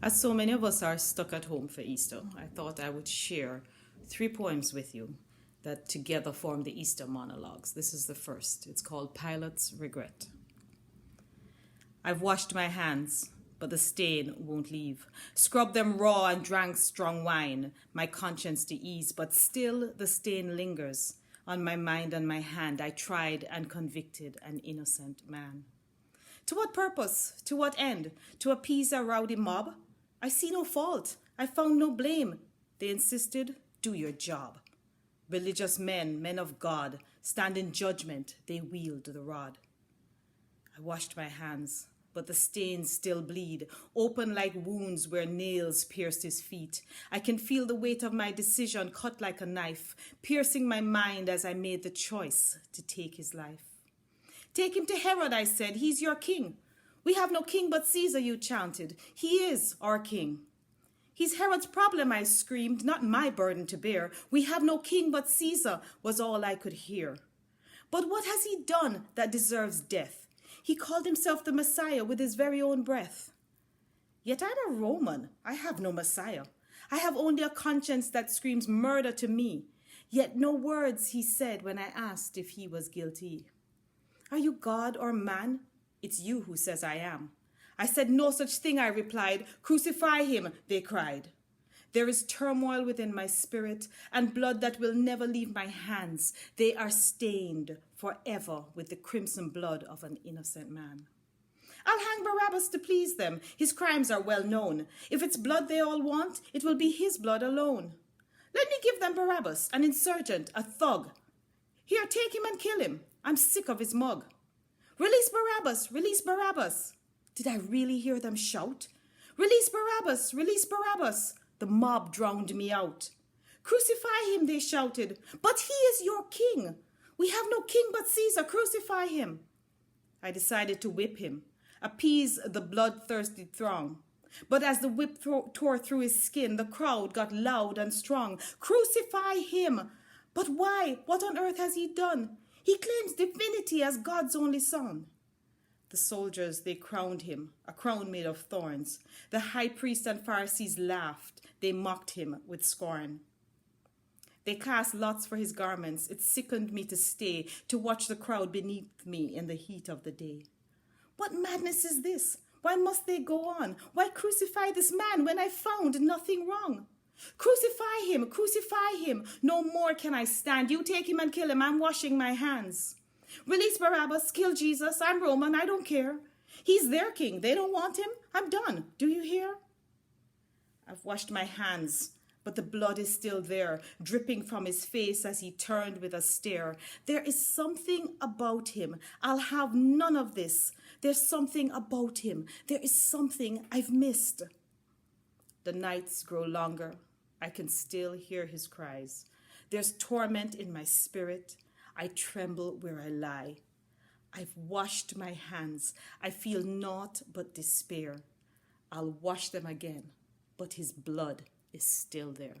As so many of us are stuck at home for Easter, I thought I would share 3 poems with you that together form the Easter monologues. This is the first. It's called Pilate's Regret. I've washed my hands, but the stain won't leave. Scrubbed them raw and drank strong wine, my conscience to ease, but still the stain lingers on my mind and my hand. I tried and convicted an innocent man. To what purpose? To what end? To appease a rowdy mob? I see no fault. I found no blame. They insisted, do your job. Religious men, men of God, stand in judgment. They wield the rod. I washed my hands, but the stains still bleed, open like wounds where nails pierced his feet. I can feel the weight of my decision cut like a knife, piercing my mind as I made the choice to take his life. Take him to Herod, I said. He's your king. We have no king but Caesar, you chanted. He is our king. He's Herod's problem, I screamed, not my burden to bear. We have no king but Caesar, was all I could hear. But what has he done that deserves death? He called himself the Messiah with his very own breath. Yet I'm a Roman. I have no Messiah. I have only a conscience that screams murder to me. Yet no words he said when I asked if he was guilty. Are you God or man? It's you who says I am. I said no such thing, I replied. Crucify him, they cried. There is turmoil within my spirit and blood that will never leave my hands. They are stained forever with the crimson blood of an innocent man. I'll hang Barabbas to please them. His crimes are well known. If it's blood they all want, it will be his blood alone. Let me give them Barabbas, an insurgent, a thug. Here, take him and kill him. I'm sick of his mug. Release Barabbas, release Barabbas. Did I really hear them shout? Release Barabbas, release Barabbas. The mob drowned me out. Crucify him, they shouted. But he is your king. We have no king but Caesar. Crucify him. I decided to whip him, appease the bloodthirsty throng. But as the whip tore through his skin, the crowd got loud and strong. Crucify him. But why? What on earth has he done? He claims divinity as God's only son. The soldiers, they crowned him, a crown made of thorns. The high priest and Pharisees laughed. They mocked him with scorn. They cast lots for his garments. It sickened me to stay, to watch the crowd beneath me in the heat of the day. What madness is this? Why must they go on? Why crucify this man when I found nothing wrong? Crucify him, crucify him. No more can I stand. You take him and kill him. I'm washing my hands. Release Barabbas, kill Jesus. I'm Roman, I don't care. He's their king. They don't want him. I'm done. Do you hear? I've washed my hands, but the blood is still there, dripping from his face as he turned with a stare. There is something about him. I'll have none of this. There's something about him. There is something I've missed. The nights grow longer. I can still hear his cries. There's torment in my spirit. I tremble where I lie. I've washed my hands. I feel naught but despair. I'll wash them again, but his blood is still there.